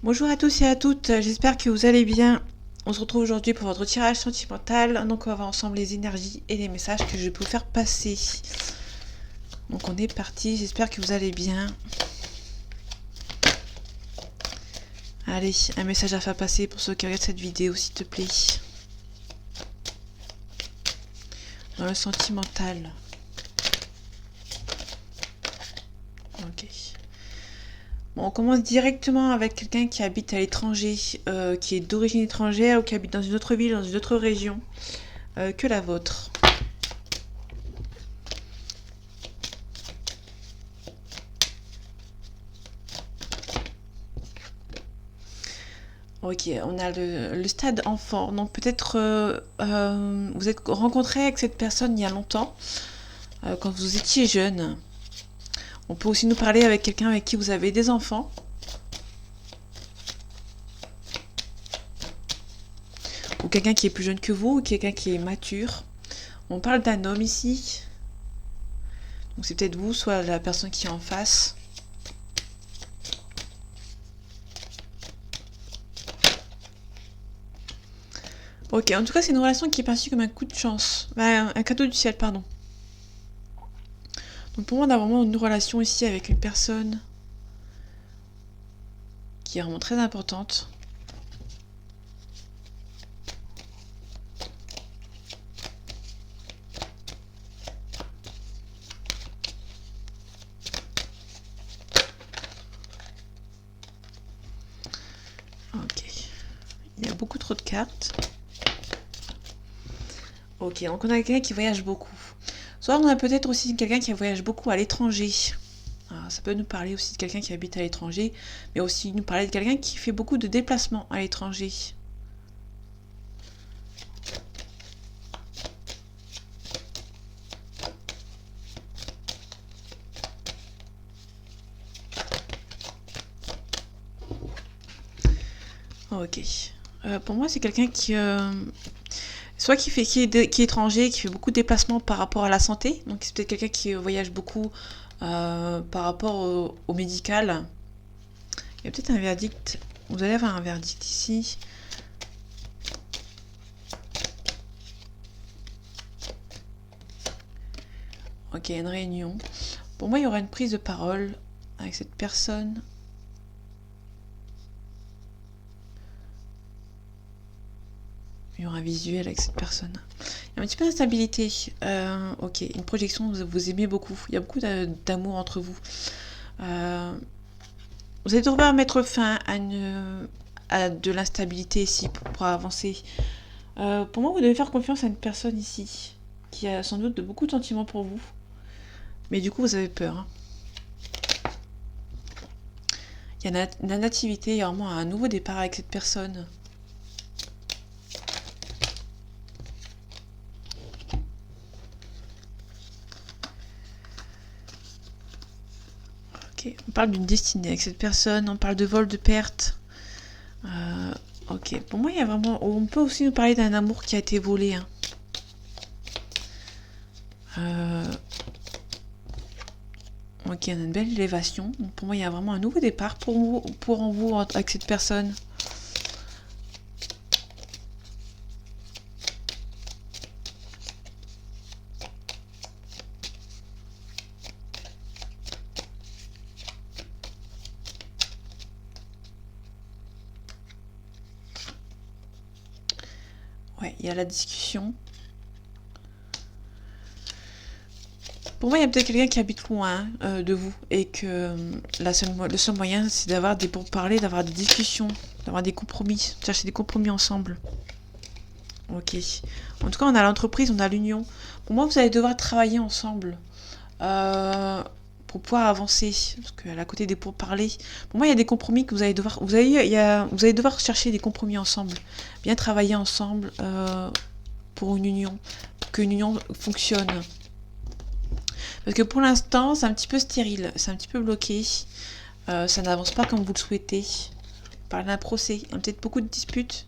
Bonjour à tous et à toutes, j'espère que vous allez bien. On se retrouve aujourd'hui pour votre tirage sentimental. Donc on va voir ensemble les énergies et les messages que je peux vous faire passer. Donc on est parti, j'espère que vous allez bien. Allez, un message à faire passer pour ceux qui regardent cette vidéo, s'il te plaît. Dans le sentimental. Ok. Bon, on commence directement avec quelqu'un qui habite à l'étranger, qui est d'origine étrangère ou qui habite dans une autre ville, dans une autre région que la vôtre. Ok, on a le stade enfant. Donc peut-être vous êtes rencontré avec cette personne il y a longtemps, quand vous étiez jeune. On peut aussi nous parler avec quelqu'un avec qui vous avez des enfants. Ou quelqu'un qui est plus jeune que vous, ou quelqu'un qui est mature. On parle d'un homme ici. Donc c'est peut-être vous, soit la personne qui est en face. Ok, en tout cas c'est une relation qui est perçue comme un coup de chance. Un cadeau du ciel, pardon. Donc pour moi on a vraiment une relation ici avec une personne qui est vraiment très importante. Ok. Il y a beaucoup trop de cartes. Ok, donc on a quelqu'un qui voyage beaucoup. Soit on a peut-être aussi quelqu'un qui voyage beaucoup à l'étranger. Ça peut nous parler aussi de quelqu'un qui habite à l'étranger, mais aussi nous parler de quelqu'un qui fait beaucoup de déplacements à l'étranger. Ok. Pour moi, c'est quelqu'un qui... soit qui est étranger, qui fait beaucoup de déplacements par rapport à la santé. Donc c'est peut-être quelqu'un qui voyage beaucoup par rapport au médical. Il y a peut-être un verdict. Vous allez avoir un verdict ici. Ok, une réunion. Pour moi, il y aura une prise de parole avec cette personne. Il y aura un visuel avec cette personne. Il y a un petit peu d'instabilité. Ok, une projection, vous aimez beaucoup. Il y a beaucoup d'amour entre vous. Vous allez devoir mettre fin à de l'instabilité ici pour avancer. Pour moi, vous devez faire confiance à une personne ici qui a sans doute beaucoup de sentiments pour vous. Mais du coup, vous avez peur. Hein. Il y a la nativité, il y a vraiment un nouveau départ avec cette personne. Ok, on parle d'une destinée avec cette personne, on parle de vol, de perte. Ok, pour moi, il y a vraiment... On peut aussi nous parler d'un amour qui a été volé. Hein. Ok, on a une belle élévation. Donc pour moi, il y a vraiment un nouveau départ pour vous avec cette personne. Ouais, il y a la discussion. Pour moi, il y a peut-être quelqu'un qui habite loin de vous et que le seul moyen, c'est d'avoir des pourparlers, d'avoir des discussions, d'avoir des compromis, de chercher des compromis ensemble. Ok. En tout cas, on a l'entreprise, on a l'union. Pour moi, vous allez devoir travailler ensemble pour pouvoir avancer. Parce qu'à côté des pourparlers, pour moi, il y a des compromis que vous allez devoir... Vous allez devoir chercher des compromis ensemble. Bien travailler ensemble pour une union. Pour qu'une union fonctionne. Parce que pour l'instant, c'est un petit peu stérile, c'est un petit peu bloqué. Ça n'avance pas comme vous le souhaitez. On parle d'un procès, il y a peut-être beaucoup de disputes.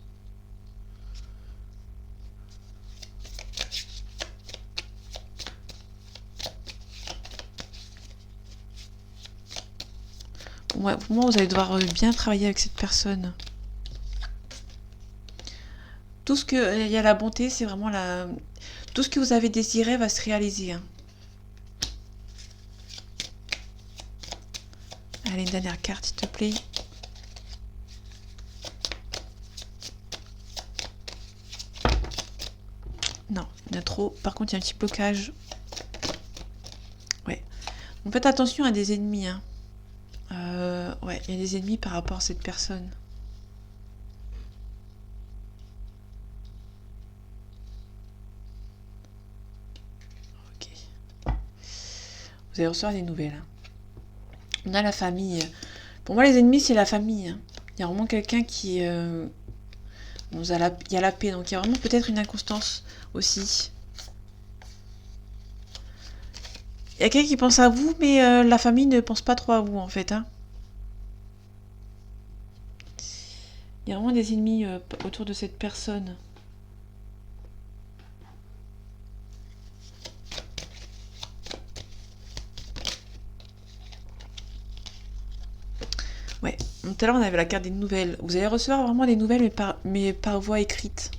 Ouais, pour moi, vous allez devoir bien travailler avec cette personne. Tout ce que... Il y a la bonté, c'est vraiment la... Tout ce que vous avez désiré va se réaliser. Hein. Allez, une dernière carte, s'il te plaît. Non, il y en a trop. Par contre, il y a un petit blocage. Ouais. Donc, faites attention à des ennemis. Hein. Ouais, il y a des ennemis par rapport à cette personne. Ok. Vous allez recevoir des nouvelles. Hein. On a la famille. Pour moi, les ennemis, c'est la famille. Hein. Il y a vraiment quelqu'un qui... il y a la paix, donc il y a vraiment peut-être une inconstance aussi. Il y a quelqu'un qui pense à vous, mais la famille ne pense pas trop à vous, en fait. Hein. Il y a vraiment des ennemis autour de cette personne. Ouais. Tout à l'heure, on avait la carte des nouvelles. Vous allez recevoir vraiment des nouvelles, mais par voie écrite.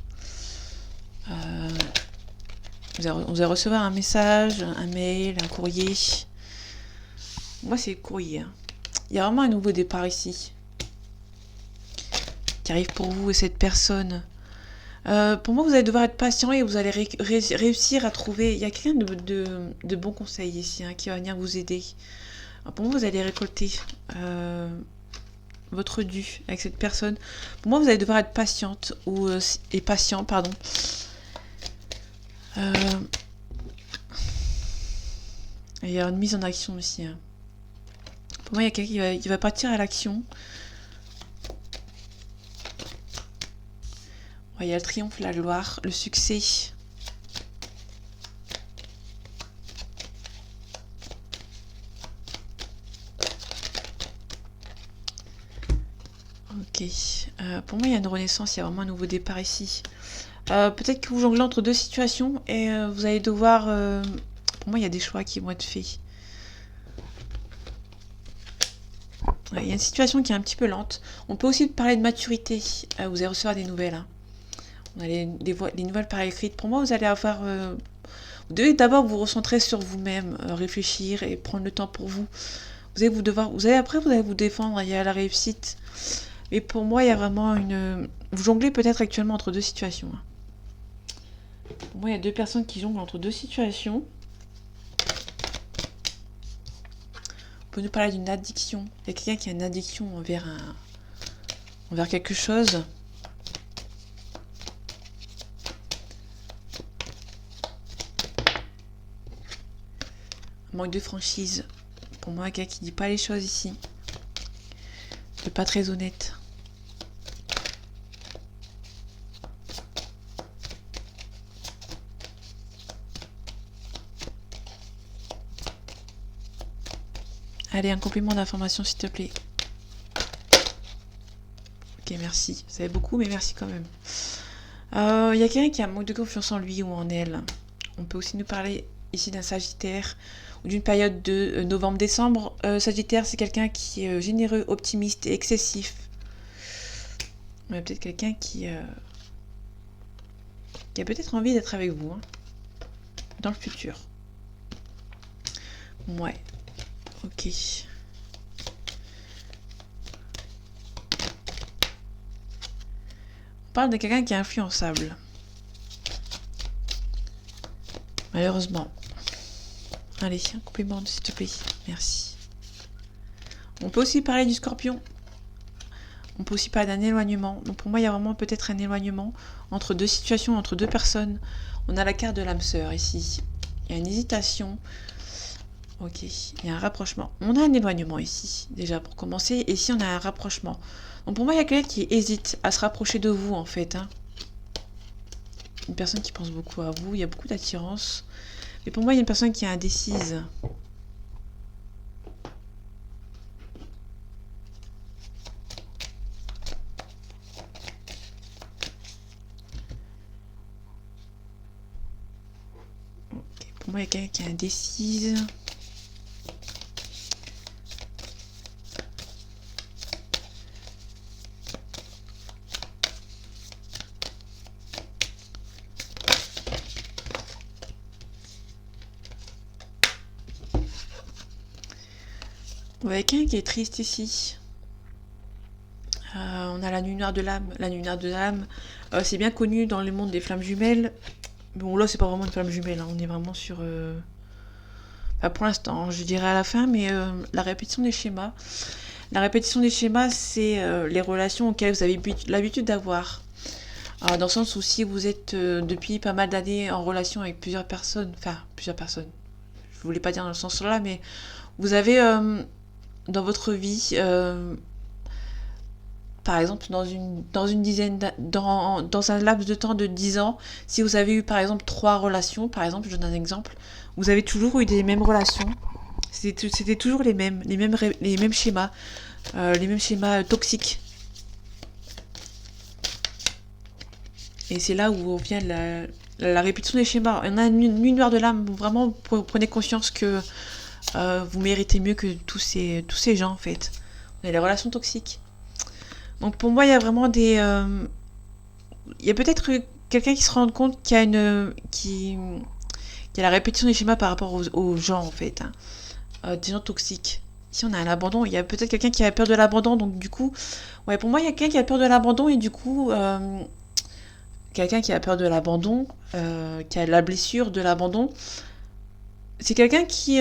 Vous allez recevoir un message, un mail, un courrier. Moi, c'est le courrier. Hein. Il y a vraiment un nouveau départ ici. Qui arrive pour vous et cette personne. Pour moi, vous allez devoir être patient et vous allez réussir à trouver... Il y a quelqu'un de bon conseil ici hein, qui va venir vous aider. Alors, pour moi, vous allez récolter votre dû avec cette personne. Pour moi, vous allez devoir être patiente et patient, pardon. Il y a une mise en action aussi. Hein. Pour moi, il y a quelqu'un qui va partir à l'action. Il y a le triomphe, la gloire, le succès. Ok. Pour moi, il y a une renaissance, il y a vraiment un nouveau départ ici. Peut-être que vous jonglez entre deux situations et vous allez devoir... Pour moi, il y a des choix qui vont être faits. Ouais, il y a une situation qui est un petit peu lente. On peut aussi parler de maturité. Vous allez recevoir des nouvelles. Hein. On a les nouvelles par écrites. Pour moi, vous allez avoir... vous devez d'abord vous recentrer sur vous-même, réfléchir et prendre le temps pour vous. Après, vous allez vous défendre. Il y a la réussite. Mais pour moi, il y a vraiment une... Vous jonglez peut-être actuellement entre deux situations. Hein. Pour moi, il y a deux personnes qui jonglent entre deux situations. On peut nous parler d'une addiction. Il y a quelqu'un qui a une addiction envers quelque chose. Un manque de franchise. Pour moi, quelqu'un qui dit pas les choses ici. C'est pas très honnête. Allez, un complément d'information, s'il te plaît. Ok, merci. Ça fait beaucoup, mais merci quand même. Il y a quelqu'un qui a un manque de confiance en lui ou en elle. On peut aussi nous parler ici d'un Sagittaire ou d'une période de novembre-décembre. Sagittaire, c'est quelqu'un qui est généreux, optimiste et excessif. On a peut-être quelqu'un qui a peut-être envie d'être avec vous hein, dans le futur. Ouais. Ok. On parle de quelqu'un qui est influençable. Malheureusement. Allez, un complément, s'il te plaît. Merci. On peut aussi parler du Scorpion. On peut aussi parler d'un éloignement. Donc pour moi, il y a vraiment peut-être un éloignement entre deux situations, entre deux personnes. On a la carte de l'âme sœur ici. Il y a une hésitation. Ok, il y a un rapprochement. On a un éloignement ici, déjà pour commencer. Et ici, on a un rapprochement. Donc pour moi, il y a quelqu'un qui hésite à se rapprocher de vous, en fait. Hein. Une personne qui pense beaucoup à vous. Il y a beaucoup d'attirance. Mais pour moi, il y a une personne qui est indécise. Okay. Pour moi, il y a quelqu'un qui est indécise. On voit quelqu'un qui est triste ici. On a la nuit noire de l'âme. La nuit noire de l'âme, c'est bien connu dans le monde des flammes jumelles. Bon, là, c'est pas vraiment une flamme jumelle, hein. On est vraiment sur... Enfin, pour l'instant, je dirais à la fin, mais la répétition des schémas. La répétition des schémas, c'est les relations auxquelles vous avez l'habitude d'avoir. Dans le sens où si vous êtes depuis pas mal d'années en relation avec plusieurs personnes, je voulais pas dire dans ce sens-là, mais vous avez dans votre vie, par exemple dans une dizaine, dans un laps de temps de 10 ans, si vous avez eu par exemple 3 relations, par exemple, je donne un exemple, vous avez toujours eu les mêmes relations, c'était toujours les mêmes schémas, les mêmes schémas toxiques. Et c'est là où vient la répétition des schémas. On a une nuit noire de l'âme. Vraiment, prenez conscience que vous méritez mieux que tous ces gens, en fait. On a les relations toxiques. Donc pour moi, il y a vraiment des... il y a peut-être quelqu'un qui se rend compte qu'il y a qui a la répétition des schémas par rapport aux gens, en fait. Hein. Des gens toxiques. Ici, on a un abandon. Il y a peut-être quelqu'un qui a peur de l'abandon. Donc du coup... Ouais, pour moi, il y a quelqu'un qui a peur de l'abandon et du coup... quelqu'un qui a peur de l'abandon, qui a la blessure de l'abandon, c'est quelqu'un qui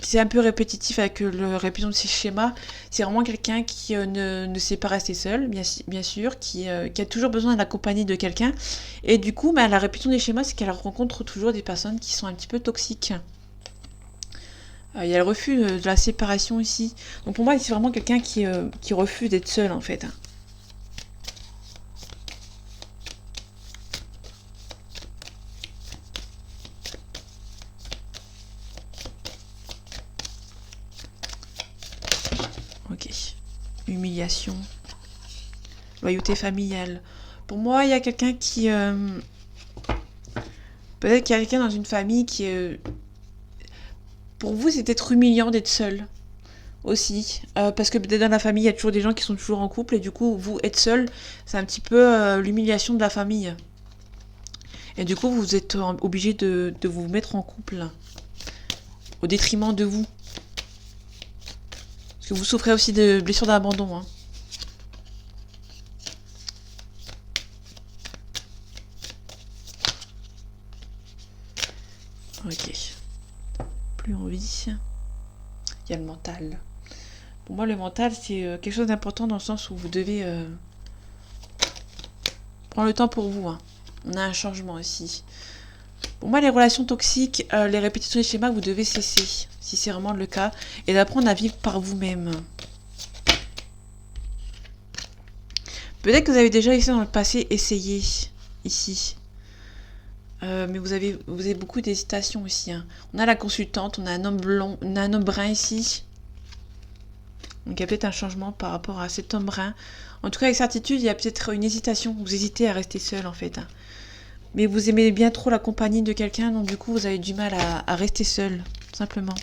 c'est un peu répétitif avec le répétition de ses schémas. C'est vraiment quelqu'un qui ne sait pas rester seul, bien sûr, qui a toujours besoin de la compagnie de quelqu'un. Et du coup, la répétition des schémas, c'est qu'elle rencontre toujours des personnes qui sont un petit peu toxiques. Il y a le refus de la séparation ici. Donc pour moi, c'est vraiment quelqu'un qui refuse d'être seul, en fait. Ok. Humiliation. Loyauté familiale. Pour moi, il y a quelqu'un qui... peut-être qu'il y a quelqu'un dans une famille qui est... pour vous, c'est peut-être humiliant d'être seul. Aussi. Parce que peut-être dans la famille, il y a toujours des gens qui sont toujours en couple. Et du coup, vous, être seul, c'est un petit peu l'humiliation de la famille. Et du coup, vous êtes obligé de vous mettre en couple. Au détriment de vous. Parce que vous souffrez aussi de blessures d'abandon. Hein. Ok. Plus envie. Il y a le mental. Pour moi, le mental, c'est quelque chose d'important dans le sens où vous devez prendre le temps pour vous. Hein. On a un changement ici. Pour moi, les relations toxiques, les répétitions des schémas, vous devez cesser, si c'est vraiment le cas, et d'apprendre à vivre par vous-même. Peut-être que vous avez déjà essayé dans le passé, essayé ici. Mais vous avez beaucoup d'hésitation aussi. Hein. On a la consultante, on a un homme blond, on a un homme brun ici. Donc il y a peut-être un changement par rapport à cet homme brun. En tout cas, avec certitude, il y a peut-être une hésitation. Vous hésitez à rester seul en fait. Hein. Mais vous aimez bien trop la compagnie de quelqu'un, donc du coup, vous avez du mal à rester seul, simplement.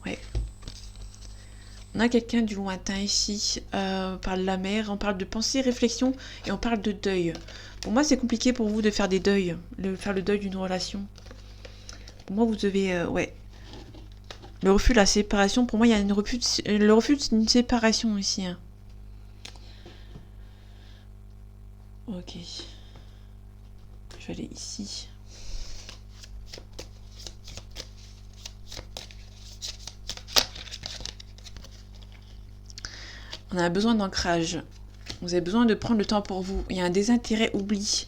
Ouais. On a quelqu'un du lointain ici. On parle de la mer, on parle de pensée, réflexion et on parle de deuil. Pour moi, c'est compliqué pour vous de faire des deuils, faire le deuil d'une relation. Pour moi, vous devez... ouais. Le refus de la séparation, pour moi, il y a le refus d'une séparation ici. Hein. Ok. Je vais aller ici. On a besoin d'ancrage. Vous avez besoin de prendre le temps pour vous. Il y a un désintérêt oubli.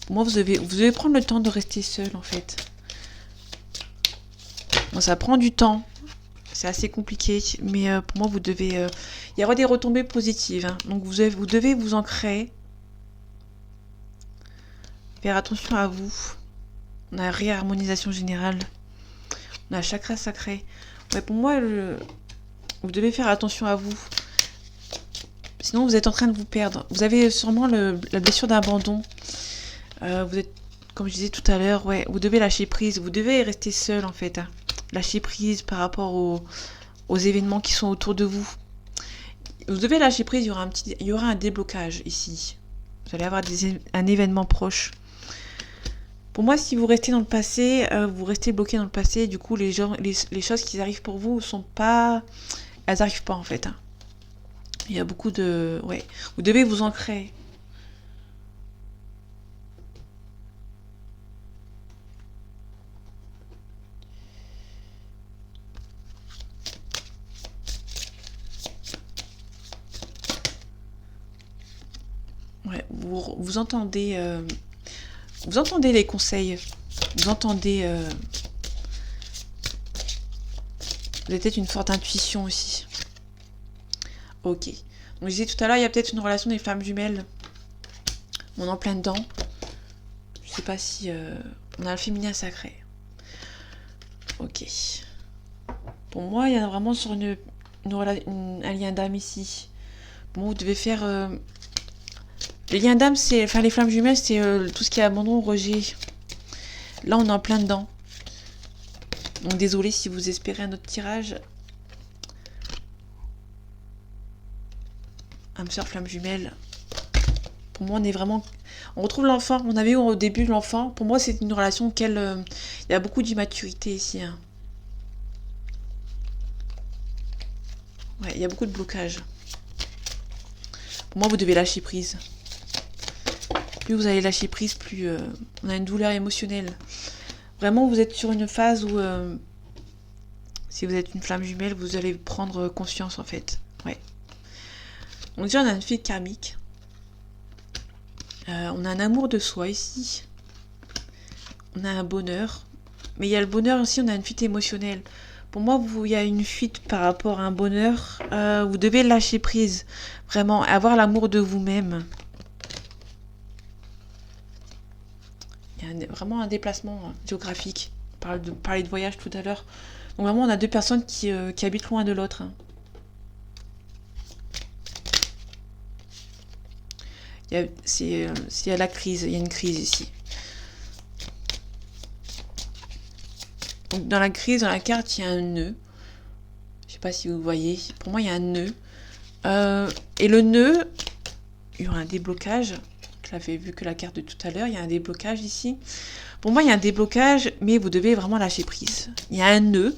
Pour moi, vous devez prendre le temps de rester seul, en fait. Bon, ça prend du temps. C'est assez compliqué. Mais pour moi, vous devez... il y aura des retombées positives. Hein. Donc, vous devez vous ancrer. Faire attention à vous. On a réharmonisation générale. On a chakra sacré. Ouais, pour moi, vous devez faire attention à vous. Sinon, vous êtes en train de vous perdre. Vous avez sûrement la blessure d'abandon. Vous êtes Comme je disais tout à l'heure, ouais, vous devez lâcher prise. Vous devez rester seul, en fait. Hein. Lâcher prise par rapport aux événements qui sont autour de vous. Vous devez lâcher prise, il y aura un déblocage ici. Vous allez avoir un événement proche. Pour moi, si vous restez dans le passé, vous restez bloqué dans le passé, du coup, les choses qui arrivent pour vous sont pas... Elles n'arrivent pas, en fait. Hein. Il y a beaucoup de... Ouais. Vous devez vous ancrer. Ouais, vous entendez les conseils, vous entendez, vous avez peut-être une forte intuition aussi. Ok. Donc je disais tout à l'heure, il y a peut-être une relation des flammes jumelles. On est en plein dedans. Je sais pas si on a le féminin sacré. Ok. Pour moi, il y a vraiment sur un lien d'âme ici. Bon, vous devez faire... Les liens d'âme, c'est... Enfin, les flammes jumelles, c'est tout ce qui est abandon, rejet. Là, on est en plein dedans. Donc, désolé si vous espérez un autre tirage. Âme sœur, flamme jumelle. Pour moi, on est vraiment... On retrouve l'enfant. On avait eu au début l'enfant. Pour moi, c'est une relation auquel il y a beaucoup d'immaturité ici. Hein. Ouais, il y a beaucoup de blocage. Pour moi, vous devez lâcher prise. Plus vous allez lâcher prise, plus on a une douleur émotionnelle. Vraiment, vous êtes sur une phase où, si vous êtes une flamme jumelle, vous allez prendre conscience, en fait. Ouais. Donc déjà, on a une fille karmique. On a un amour de soi ici. On a un bonheur. Mais il y a le bonheur aussi, on a une fuite émotionnelle. Pour moi, il y a une fuite par rapport à un bonheur. Vous devez lâcher prise. Vraiment, avoir l'amour de vous-même. Il y a vraiment un déplacement géographique. On parlait de voyage tout à l'heure. Donc vraiment, on a deux personnes qui habitent loin de l'autre. Hein. Il y a la crise, il y a une crise ici. Donc dans la crise, dans la carte, il y a un nœud. Je sais pas si vous voyez. Pour moi, il y a un nœud. Et le nœud, il y aura un déblocage. Je l'avais vu que la carte de tout à l'heure. Il y a un déblocage ici. Pour moi, il y a un déblocage, mais vous devez vraiment lâcher prise. Il y a un nœud.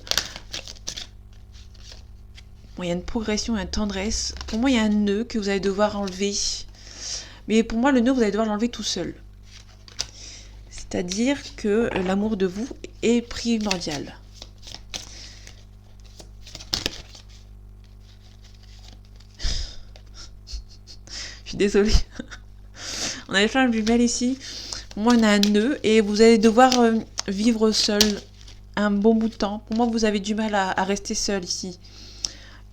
Bon, il y a une progression, une tendresse. Pour moi, il y a un nœud que vous allez devoir enlever. Mais pour moi, le nœud, vous allez devoir l'enlever tout seul. C'est-à-dire que l'amour de vous est primordial. Je suis désolée. On a les flammes jumelles ici. Moi, on a un nœud et vous allez devoir vivre seul un bon bout de temps. Pour moi, vous avez du mal à rester seul ici.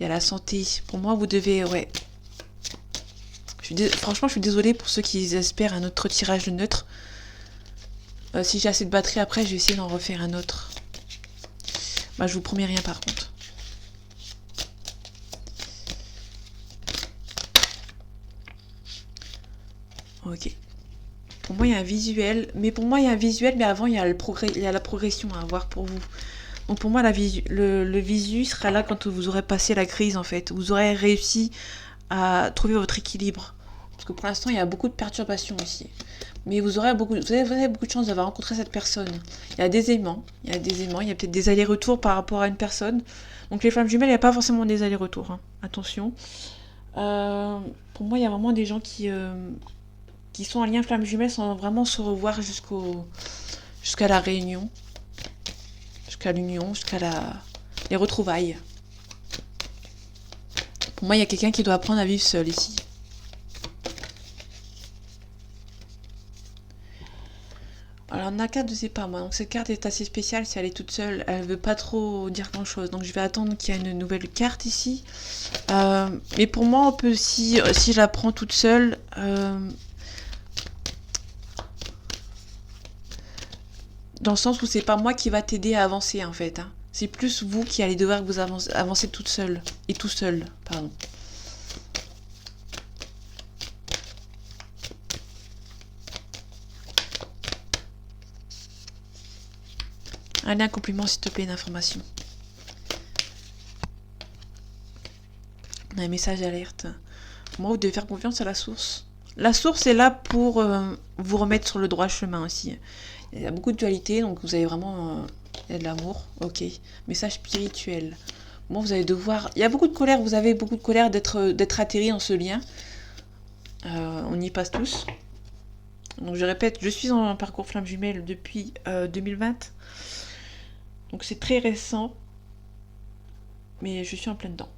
Il y a la santé. Pour moi, vous devez... Ouais. Franchement, je suis désolée pour ceux qui espèrent un autre tirage de neutre. Si j'ai assez de batterie après, je vais essayer d'en refaire un autre. Bah, je vous promets rien par contre. Ok. Pour moi, il y a un visuel. Mais pour moi, il y a un visuel, mais avant, il y a la progression à avoir pour vous. Donc pour moi, le visu sera là quand vous aurez passé la crise, en fait. Vous aurez réussi à trouver votre équilibre. Parce que pour l'instant, il y a beaucoup de perturbations ici. Mais vous avez beaucoup de chance d'avoir rencontré cette personne. Il y a des aimants, il y a peut-être des allers-retours par rapport à une personne. Donc les flammes jumelles, il n'y a pas forcément des allers-retours. Hein. Attention. Pour moi, il y a vraiment des gens qui sont en lien flammes jumelles sans vraiment se revoir jusqu'à la réunion. Jusqu'à l'union, les retrouvailles. Pour moi, il y a quelqu'un qui doit apprendre à vivre seul ici. Alors, la carte, je sais pas moi. Donc, cette carte est assez spéciale si elle est toute seule. Elle veut pas trop dire grand chose. Donc, je vais attendre qu'il y ait une nouvelle carte ici. Mais pour moi, on peut, si je la prends toute seule, dans le sens où c'est pas moi qui va t'aider à avancer en fait. Hein. C'est plus vous qui allez devoir vous avancer toute seule. Et tout seul, pardon. Allez, un compliment, s'il te plaît, d'information. On a un message d'alerte. Moi, vous devez faire confiance à la source. La source est là pour vous remettre sur le droit chemin aussi. Il y a beaucoup de dualité, donc vous avez vraiment... il y a de l'amour, ok. Message spirituel. Bon, vous allez devoir... Il y a beaucoup de colère, vous avez beaucoup de colère d'être atterri dans ce lien. On y passe tous. Donc je répète, je suis en parcours flamme jumelle depuis 2020. Donc c'est très récent. Mais je suis en plein dedans.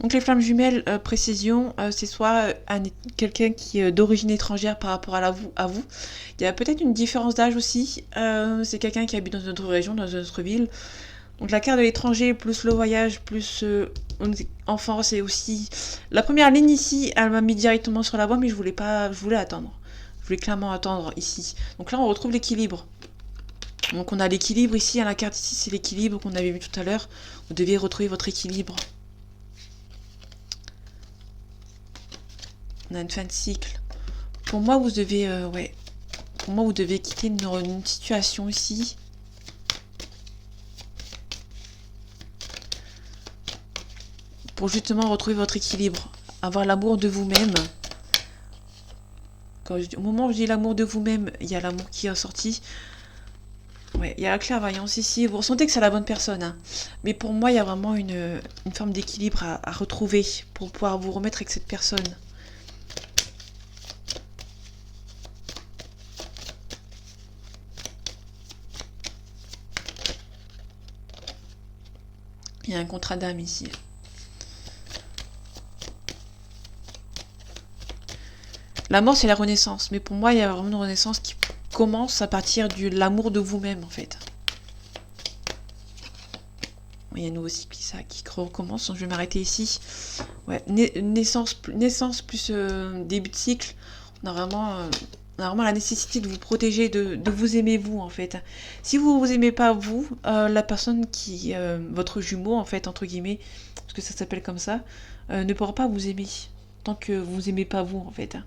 Donc les flammes jumelles, précision, c'est soit quelqu'un qui est d'origine étrangère par rapport à vous. Il y a peut-être une différence d'âge aussi. C'est quelqu'un qui habite dans une autre région, dans une autre ville. Donc la carte de l'étranger, plus le voyage, plus enfance et aussi... La première ligne ici, elle m'a mis directement sur la voie, mais je voulais attendre. Je voulais clairement attendre ici. Donc là, on retrouve l'équilibre. Donc on a l'équilibre ici, à la carte ici, c'est l'équilibre qu'on avait vu tout à l'heure. Vous devez retrouver votre équilibre. On a une fin de cycle. Pour moi, vous devez... Pour moi, vous devez quitter une situation ici. Pour justement retrouver votre équilibre. Avoir l'amour de vous-même. Au moment où je dis l'amour de vous-même, il y a l'amour qui est sorti. Ouais, il y a la clairvoyance ici. Vous ressentez que c'est la bonne personne. Hein. Mais pour moi, il y a vraiment une forme d'équilibre à retrouver pour pouvoir vous remettre avec cette personne. Il y a un contrat d'âme ici. La mort, c'est la renaissance. Mais pour moi, il y a vraiment une renaissance qui commence à partir de l'amour de vous-même, en fait. Il y a un nouveau cycle qui recommence. Donc je vais m'arrêter ici. Ouais, naissance plus début de cycle. On a vraiment la nécessité de vous protéger, de vous aimer vous, en fait. Si vous vous aimez pas vous, la personne qui... votre jumeau, en fait, entre guillemets, parce que ça s'appelle comme ça, ne pourra pas vous aimer. Tant que vous vous aimez pas vous, en fait.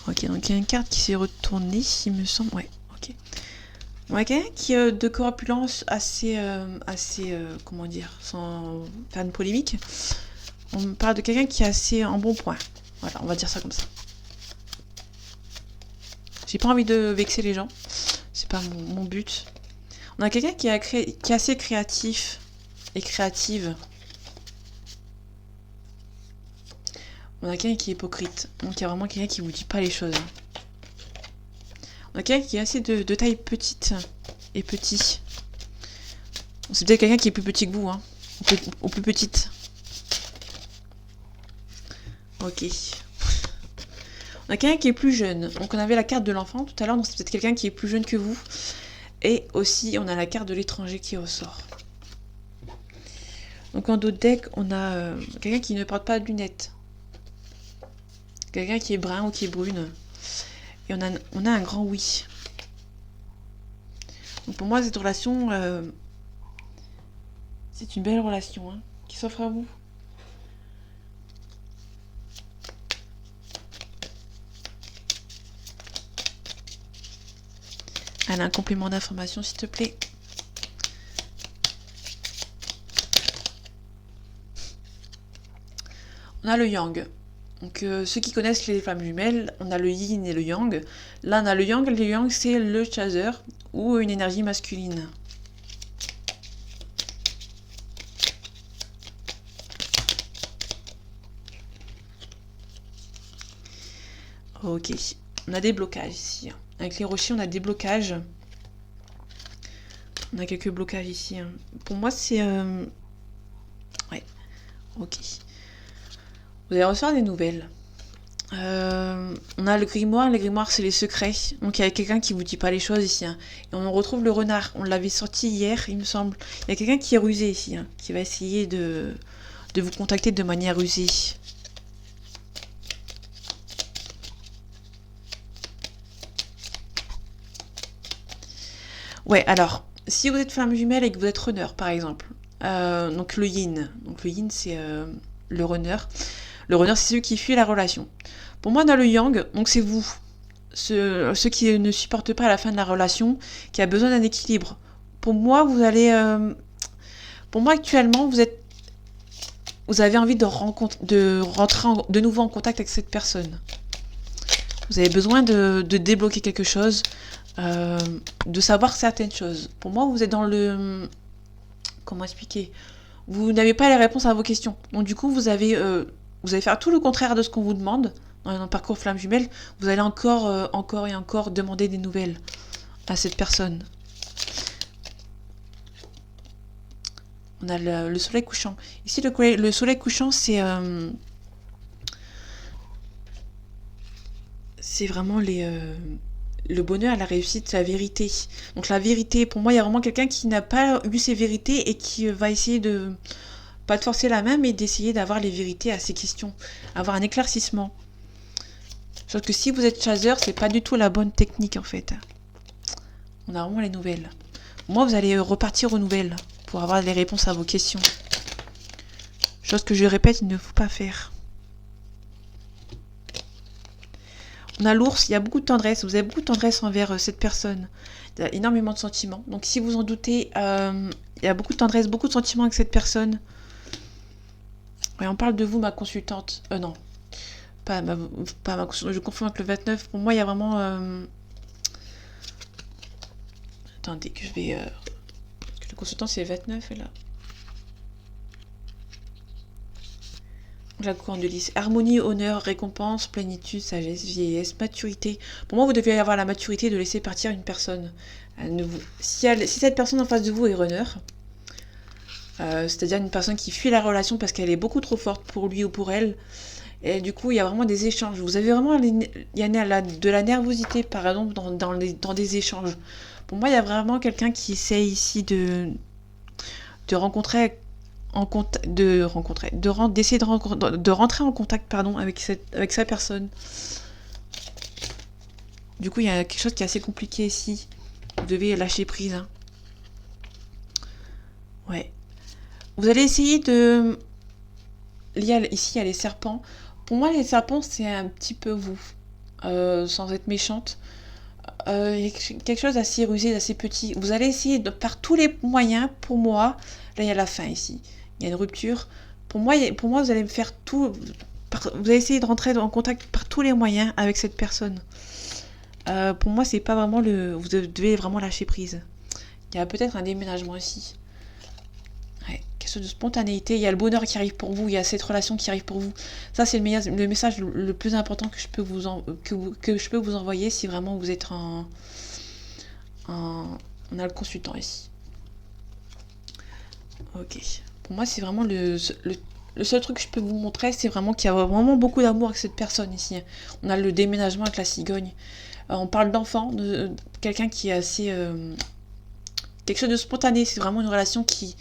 Ok, donc il y a une carte qui s'est retournée, il me semble. Ouais, ok. On a quelqu'un qui est de corpulence assez, comment dire, sans faire une polémique. On parle de quelqu'un qui est assez en bon point. Voilà, on va dire ça comme ça. J'ai pas envie de vexer les gens. C'est pas mon but. On a quelqu'un qui est assez créatif et créative. On a quelqu'un qui est hypocrite. Donc il y a vraiment quelqu'un qui vous dit pas les choses. On a quelqu'un qui est assez de taille petite et petit. C'est peut-être quelqu'un qui est plus petit que vous, hein. Ou plus petite. Ok. On a quelqu'un qui est plus jeune. Donc on avait la carte de l'enfant tout à l'heure, donc c'est peut-être quelqu'un qui est plus jeune que vous. Et aussi on a la carte de l'étranger qui ressort. Donc en dos de deck, on a quelqu'un qui ne porte pas de lunettes. Quelqu'un qui est brun ou qui est brune. Et on a un grand oui. Donc pour moi, cette relation, c'est une belle relation hein, qui s'offre à vous. Allez, un complément d'information, s'il te plaît. On a le yang. Donc ceux qui connaissent les flammes jumelles, on a le yin et le yang. Là on a le yang. Le yang c'est le chasseur ou une énergie masculine. Ok, on a des blocages ici. Avec les rochers on a des blocages. On a quelques blocages ici. Pour moi c'est... Ouais, ok. Vous allez recevoir des nouvelles. On a le grimoire. Le grimoire, c'est les secrets. Donc, il y a quelqu'un qui vous dit pas les choses ici. Hein. Et on retrouve le renard. On l'avait sorti hier, il me semble. Il y a quelqu'un qui est rusé ici, hein, qui va essayer de de vous contacter de manière rusée. Ouais, alors, si vous êtes flamme jumelle et que vous êtes runner, par exemple, donc le yin. Donc le yin, c'est le runner. Le runner, c'est celui qui fuit la relation. Pour moi, dans le yang, donc c'est vous. Ceux qui ne supportent pas la fin de la relation, qui a besoin d'un équilibre. Pour moi, vous allez... pour moi, actuellement, vous avez envie de rentrer de nouveau en contact avec cette personne. Vous avez besoin de débloquer quelque chose, de savoir certaines choses. Pour moi, vous êtes dans le... Comment expliquer? Vous n'avez pas les réponses à vos questions. Donc du coup, vous allez faire tout le contraire de ce qu'on vous demande. Dans un parcours flamme jumelle, vous allez encore et encore demander des nouvelles à cette personne. On a le soleil couchant. Ici, le soleil couchant, c'est vraiment le bonheur, la réussite, la vérité. Donc la vérité, pour moi, il y a vraiment quelqu'un qui n'a pas eu ses vérités et qui va essayer de, pas de forcer la main, mais d'essayer d'avoir les vérités à ses questions, avoir un éclaircissement. Sauf que si vous êtes chasseur, c'est pas du tout la bonne technique en fait. On a vraiment les nouvelles. Moi, vous allez repartir aux nouvelles pour avoir les réponses à vos questions. Chose que je répète, il ne faut pas faire. On a l'ours, il y a beaucoup de tendresse. Vous avez beaucoup de tendresse envers cette personne. Il y a énormément de sentiments. Donc si vous en doutez, il y a beaucoup de tendresse, beaucoup de sentiments avec cette personne. Ouais, on parle de vous, ma consultante. Non. Pas ma consultante. Je confonds avec le 29. Pour moi, il y a vraiment... Attendez, que je vais... Le consultant, c'est le 29, et là. La couronne de lys. Harmonie, honneur, récompense, plénitude, sagesse, vieillesse, maturité. Pour moi, vous devez avoir la maturité de laisser partir une personne. Si cette personne en face de vous est runner, c'est-à-dire une personne qui fuit la relation parce qu'elle est beaucoup trop forte pour lui ou pour elle, et du coup, il y a vraiment des échanges. Vous avez vraiment de la nervosité, par exemple, dans des échanges. Pour moi, il y a vraiment quelqu'un qui essaie ici d'essayer de rentrer en contact, pardon, avec sa personne. Du coup, il y a quelque chose qui est assez compliqué ici. Vous devez lâcher prise. Hein. Ouais. Vous allez essayer de... Ici, il y a les serpents. Pour moi, les serpents, c'est un petit peu vous. Sans être méchante. Il y a quelque chose d'assez rusé, d'assez petit. Vous allez essayer par tous les moyens, pour moi... Là, il y a la fin ici. Il y a une rupture. Pour moi, vous allez me faire tout... Vous allez essayer de rentrer en contact par tous les moyens avec cette personne. Pour moi, c'est pas vraiment vous devez vraiment lâcher prise. Il y a peut-être un déménagement ici. Ouais, quelque chose de spontanéité. Il y a le bonheur qui arrive pour vous. Il y a cette relation qui arrive pour vous. Ça, c'est le message le plus important que je peux vous envoyer si vraiment vous êtes on a le consultant ici. Ok. Pour moi, c'est vraiment le seul truc que je peux vous montrer, c'est vraiment qu'il y a vraiment beaucoup d'amour avec cette personne ici. On a le déménagement avec la cigogne. On parle d'enfant, de quelqu'un qui est assez... quelque chose de spontané. C'est vraiment une relation qui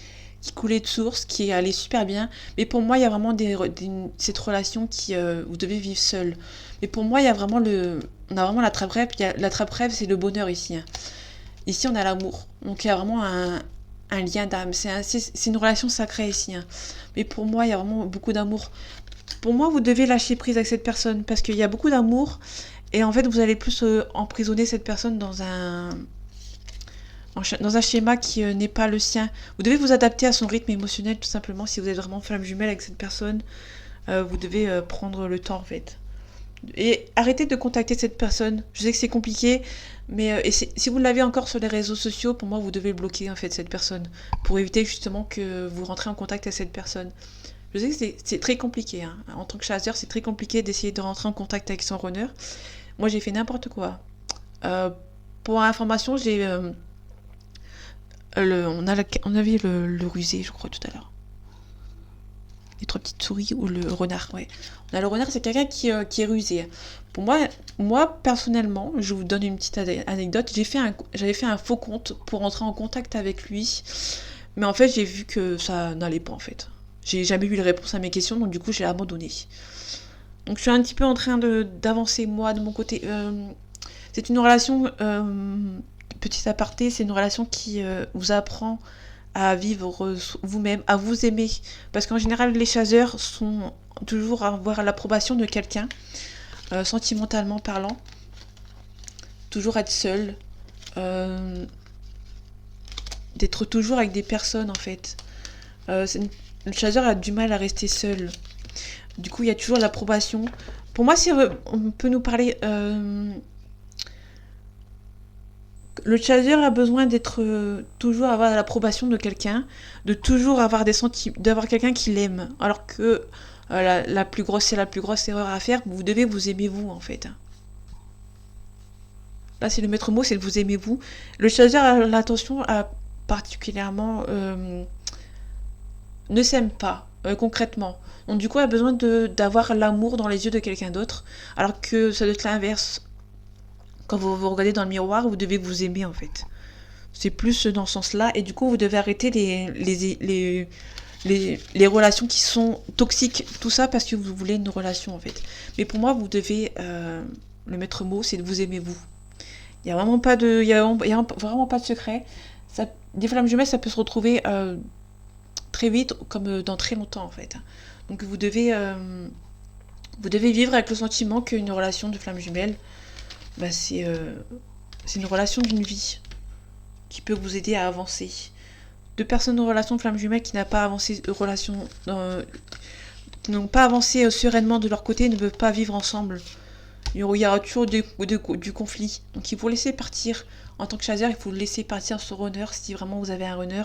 coulait de source, qui allait super bien. Mais pour moi, il y a vraiment cette relation qui... vous devez vivre seul. Mais pour moi, il y a vraiment on a vraiment la trappe-rêve. La trappe-rêve, c'est le bonheur ici. Ici, on a l'amour. Donc, il y a vraiment un lien d'âme. C'est une relation sacrée ici. Hein. Mais pour moi, il y a vraiment beaucoup d'amour. Pour moi, vous devez lâcher prise avec cette personne parce qu'il y a beaucoup d'amour. Et en fait, vous allez plus emprisonner cette personne dans un schéma qui n'est pas le sien. Vous devez vous adapter à son rythme émotionnel, tout simplement. Si vous êtes vraiment flamme jumelle avec cette personne, vous devez prendre le temps, en fait. Et arrêtez de contacter cette personne. Je sais que c'est compliqué, mais si vous l'avez encore sur les réseaux sociaux, pour moi, vous devez bloquer, en fait, cette personne. Pour éviter, justement, que vous rentrez en contact avec cette personne. Je sais que c'est très compliqué. Hein. En tant que chasseur, c'est très compliqué d'essayer de rentrer en contact avec son runner. Moi, j'ai fait n'importe quoi. Pour information, j'ai... on avait le rusé, je crois, tout à l'heure. Les 3 petites souris ou le renard, ouais. On a le renard, c'est quelqu'un qui est rusé. Pour moi, personnellement, je vous donne une petite anecdote. J'avais fait un faux compte pour entrer en contact avec lui. Mais en fait, j'ai vu que ça n'allait pas, en fait. j'ai jamais eu les réponses à mes questions, donc du coup j'ai abandonné. Donc je suis un petit peu en train d'avancer moi de mon côté. C'est une relation, petit aparté, c'est une relation qui vous apprend à vivre vous-même, à vous aimer. Parce qu'en général, les chasseurs sont toujours à avoir l'approbation de quelqu'un, sentimentalement parlant. Toujours être seul. D'être toujours avec des personnes, en fait. Le chasseur a du mal à rester seul. Du coup, il y a toujours l'approbation. Pour moi, si on peut nous parler... le chasseur a besoin d'être toujours avoir l'approbation de quelqu'un, de toujours avoir des sentiments, d'avoir quelqu'un qui l'aime. Alors que la plus grosse erreur à faire. Vous devez vous aimer vous en fait. Là, c'est le maître mot, c'est de vous aimer vous. Le chasseur a l'intention à particulièrement ne s'aime pas concrètement. Donc du coup, il a besoin d'avoir l'amour dans les yeux de quelqu'un d'autre, alors que ça doit être l'inverse. Quand vous vous regardez dans le miroir, vous devez vous aimer en fait. C'est plus dans ce sens-là. Et du coup, vous devez arrêter les relations qui sont toxiques. Tout ça parce que vous voulez une relation en fait. Mais pour moi, vous devez... le maître mot, c'est de vous aimer vous. Il n'y a vraiment pas de... Il y a vraiment pas de secret. Ça, des flammes jumelles, ça peut se retrouver très vite, comme dans très longtemps en fait. Donc vous devez vivre avec le sentiment qu'une relation de flammes jumelles, bah, c'est une relation d'une vie qui peut vous aider à avancer. Deux personnes en relation de flammes jumelles qui n'ont pas avancé qui n'ont pas avancé sereinement de leur côté ne peuvent pas vivre ensemble. Il y aura toujours du conflit. Donc il faut laisser partir. En tant que chasseur, il faut laisser partir son runner si vraiment vous avez un runner.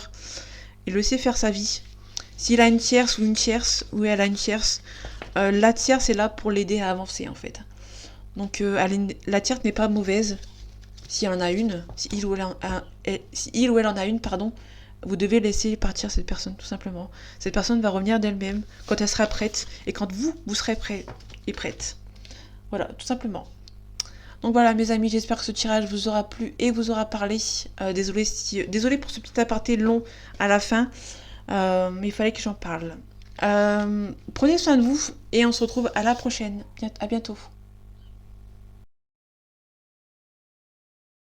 Et le laisser faire sa vie. S'il a une tierce ou elle a une tierce, la tierce est là pour l'aider à avancer en fait. Donc la tierce n'est pas mauvaise. Si elle en a une, si il ou elle en a une, pardon, vous devez laisser partir cette personne tout simplement. Cette personne va revenir d'elle-même quand elle sera prête et quand vous serez prêt et prête. Voilà, tout simplement. Donc voilà mes amis, j'espère que ce tirage vous aura plu et vous aura parlé. Désolé pour ce petit aparté long à la fin, mais il fallait que j'en parle. Prenez soin de vous et on se retrouve à la prochaine. À bientôt.